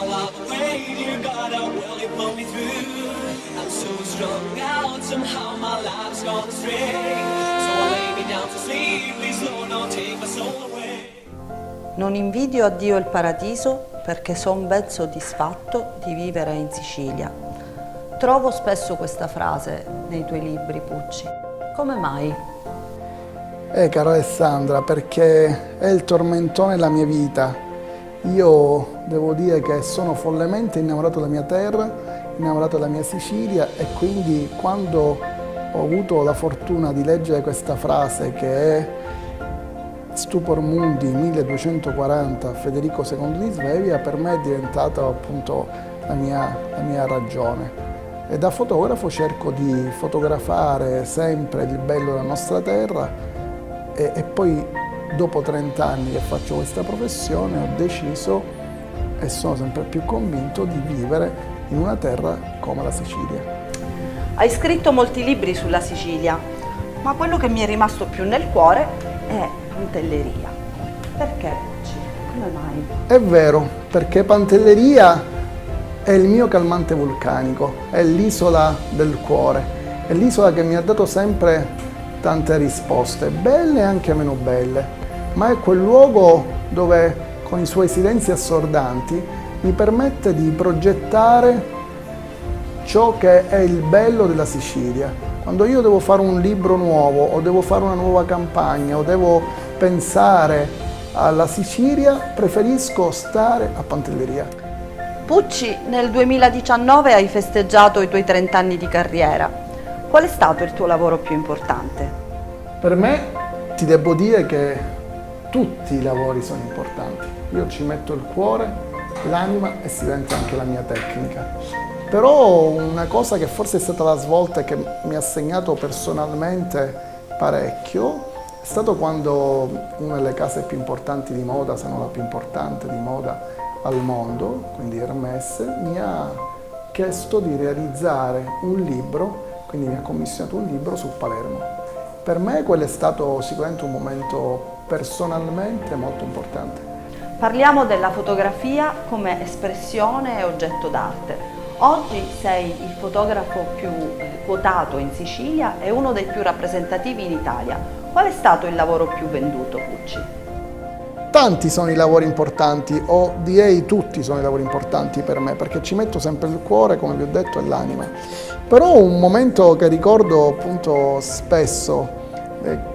know I'll wait. Dear God, how will you pull me through? I'm so strung out, somehow my life's gone astray. So I lay me down to sleep, please Lord, don't take my soul away. Non invidio a Dio il paradiso perché son ben soddisfatto di vivere in Sicilia. Trovo spesso questa frase nei tuoi libri, Pucci. Come mai? Cara Alessandra, perché è il tormentone della mia vita. Io devo dire che sono follemente innamorato della mia terra, innamorato della mia Sicilia, e quindi quando ho avuto la fortuna di leggere questa frase che è Stupor Mundi 1240 Federico II di Svevia, per me è diventata appunto la mia ragione. E da fotografo cerco di fotografare sempre il bello della nostra terra e poi dopo 30 anni che faccio questa professione ho deciso e sono sempre più convinto di vivere in una terra come la Sicilia. Hai scritto molti libri sulla Sicilia, ma quello che mi è rimasto più nel cuore è Pantelleria. Perché, Pucci? Come mai? È vero, perché Pantelleria è il mio calmante vulcanico, è l'isola del cuore, è l'isola che mi ha dato sempre tante risposte, belle e anche meno belle, ma è quel luogo dove con i suoi silenzi assordanti mi permette di progettare ciò che è il bello della Sicilia. Quando io devo fare un libro nuovo o devo fare una nuova campagna o devo pensare alla Sicilia, preferisco stare a Pantelleria. Pucci, nel 2019 hai festeggiato i tuoi 30 anni di carriera. Qual è stato il tuo lavoro più importante? Per me ti devo dire che tutti i lavori sono importanti. Io ci metto il cuore, l'anima e si diventa anche la mia tecnica. Però una cosa che forse è stata la svolta e che mi ha segnato personalmente parecchio è stato quando una delle case più importanti di moda, se non la più importante di moda al mondo, quindi Hermès, mi ha chiesto di realizzare un libro, quindi mi ha commissionato un libro su Palermo. Per me quello è stato sicuramente un momento personalmente molto importante. Parliamo della fotografia come espressione e oggetto d'arte. Oggi sei il fotografo più quotato in Sicilia e uno dei più rappresentativi in Italia. Qual è stato il lavoro più venduto, Pucci? Tanti sono i lavori importanti, o direi tutti sono i lavori importanti per me, perché ci metto sempre il cuore, come vi ho detto, e l'anima. Però un momento che ricordo appunto spesso,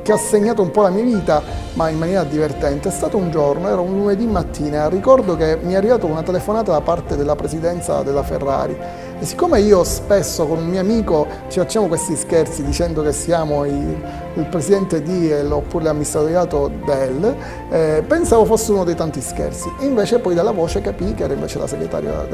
che ha segnato un po' la mia vita, ma in maniera divertente, è stato un giorno, era un lunedì mattina, ricordo che mi è arrivata una telefonata da parte della presidenza della Ferrari, e siccome io spesso con un mio amico ci facciamo questi scherzi dicendo che siamo il presidente di oppure l'amministratoriato del, pensavo fosse uno dei tanti scherzi, e invece poi dalla voce capii che era invece la segretaria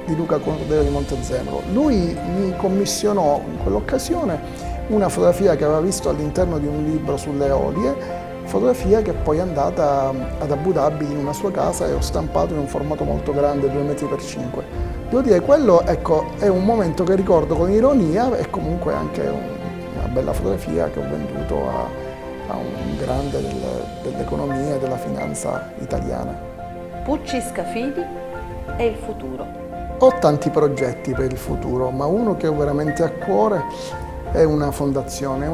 di Luca Cordero di Montezemolo. Lui mi commissionò in quell'occasione una fotografia che aveva visto all'interno di un libro sulle olie, fotografia che poi è andata ad Abu Dhabi in una sua casa e ho stampato in un formato molto grande, 2 metri per 5. Devo dire, quello ecco, è un momento che ricordo con ironia e comunque anche una bella fotografia che ho venduto a un grande dell'economia e della finanza italiana. Pucci Scafidi e il futuro. Ho tanti progetti per il futuro, ma uno che ho veramente a cuore è una fondazione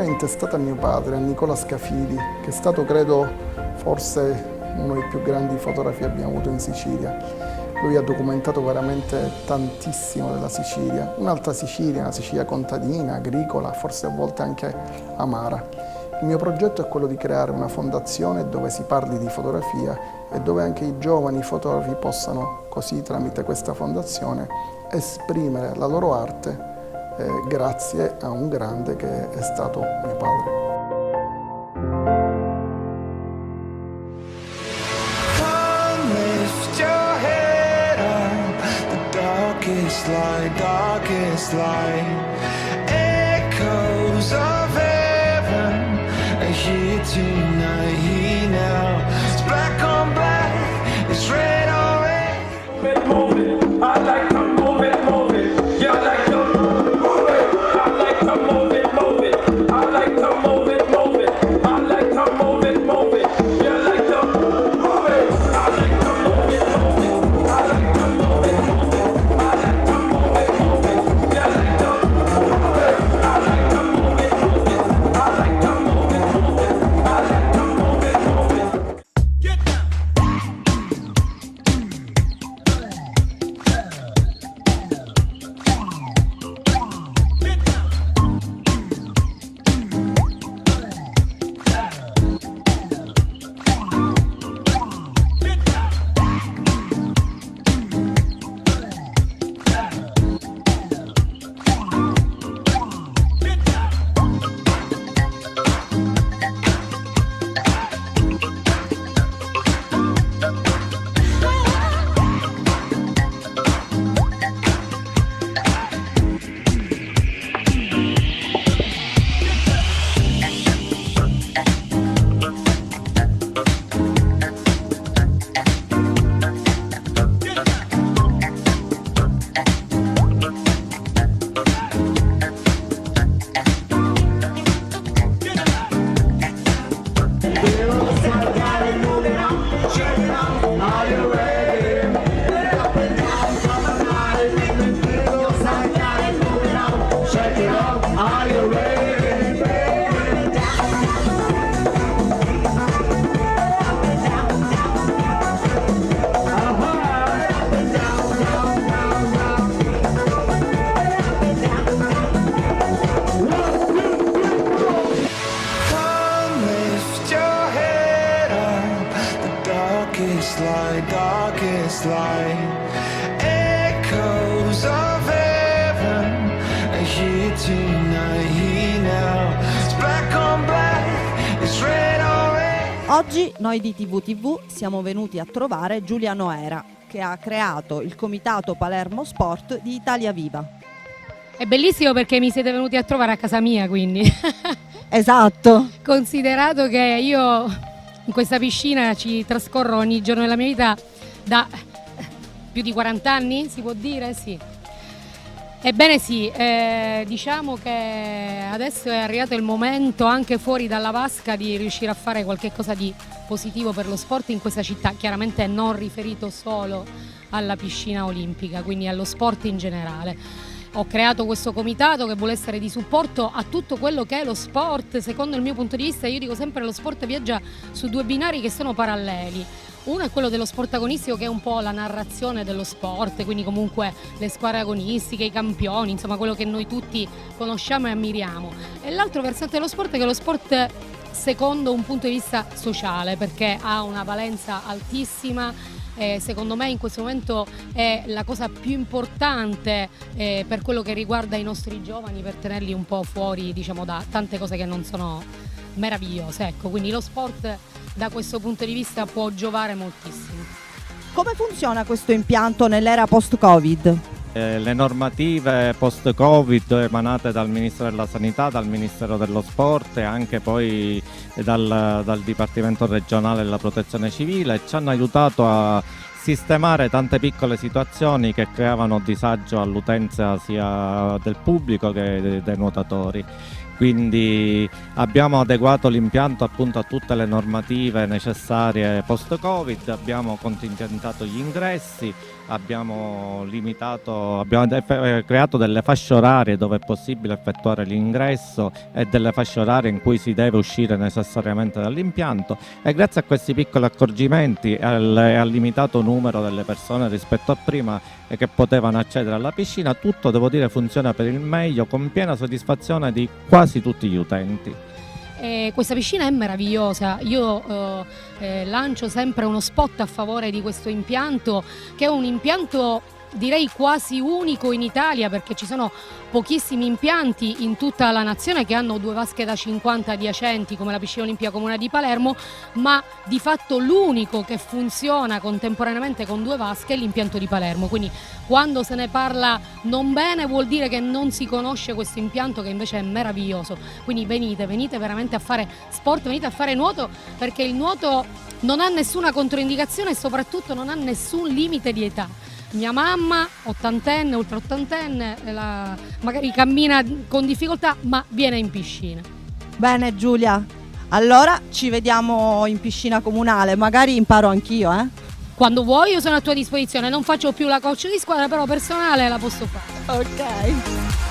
intestata a mio padre, a Nicola Scafidi, che è stato, credo, forse uno dei più grandi fotografi che abbiamo avuto in Sicilia. Lui ha documentato veramente tantissimo della Sicilia, un'altra Sicilia, una Sicilia contadina, agricola, forse a volte anche amara. Il mio progetto è quello di creare una fondazione dove si parli di fotografia e dove anche i giovani fotografi possano, così tramite questa fondazione, esprimere la loro arte grazie a un grande che è stato mio padre. Darkest light, echoes of heaven are here tonight, here now. It's black on black, it's red on red. Move it, I like to move it, move it. Yeah, I like to move it. I like to move it, move it. I like to move it, move it. I like to move it, move it. Yeah, I like to move it. I like to move it, move it. fly. Echoes of heaven are here tonight, here now. It's black on black, it's red on red. Oggi noi di TVTV siamo venuti a trovare Giulia Noera, che ha creato il comitato Palermo Sport di Italia Viva. È bellissimo perché mi siete venuti a trovare a casa mia, quindi. Esatto. Considerato che io in questa piscina ci trascorro ogni giorno della mia vita da più di 40 anni, si può dire? Sì. Ebbene sì, diciamo che adesso è arrivato il momento anche fuori dalla vasca di riuscire a fare qualche cosa di positivo per lo sport in questa città, chiaramente non riferito solo alla piscina olimpica, quindi allo sport in generale. Ho creato questo comitato che vuole essere di supporto a tutto quello che è lo sport. Secondo il mio punto di vista, io dico sempre, lo sport viaggia su due binari che sono paralleli. Uno è quello dello sport agonistico, che è un po' la narrazione dello sport, quindi comunque le squadre agonistiche, i campioni, insomma quello che noi tutti conosciamo e ammiriamo. E l'altro versante dello sport è che lo sport secondo un punto di vista sociale, perché ha una valenza altissima. Secondo me in questo momento è la cosa più importante per quello che riguarda i nostri giovani, per tenerli un po' fuori, diciamo, da tante cose che non sono meravigliose. Ecco, quindi lo sport da questo punto di vista può giovare moltissimo. Come funziona questo impianto nell'era post-Covid? Le normative post-Covid emanate dal Ministero della Sanità, dal Ministero dello Sport e anche poi dal Dipartimento regionale della Protezione Civile ci hanno aiutato a sistemare tante piccole situazioni che creavano disagio all'utenza sia del pubblico che dei nuotatori. Quindi abbiamo adeguato l'impianto appunto a tutte le normative necessarie post-Covid, abbiamo contingentato gli ingressi, abbiamo creato delle fasce orarie dove è possibile effettuare l'ingresso e delle fasce orarie in cui si deve uscire necessariamente dall'impianto, e grazie a questi piccoli accorgimenti e al limitato numero delle persone rispetto a prima che potevano accedere alla piscina, tutto, devo dire, funziona per il meglio, con piena soddisfazione di quasi tutti gli utenti. Questa piscina è meravigliosa, io lancio sempre uno spot a favore di questo impianto, che è un impianto direi quasi unico in Italia, perché ci sono pochissimi impianti in tutta la nazione che hanno 2 vasche da 50 adiacenti come la piscina olimpica comunale di Palermo, ma di fatto l'unico che funziona contemporaneamente con 2 vasche è l'impianto di Palermo. Quindi quando se ne parla non bene vuol dire che non si conosce questo impianto, che invece è meraviglioso. Quindi venite veramente a fare sport, venite a fare nuoto, perché il nuoto non ha nessuna controindicazione e soprattutto non ha nessun limite di età. Mia mamma, ottantenne, ultra ottantenne, magari cammina con difficoltà, ma viene in piscina. Bene Giulia, allora ci vediamo in piscina comunale, magari imparo anch'io, Quando vuoi io sono a tua disposizione, non faccio più la coach di squadra, però personale la posso fare. Ok.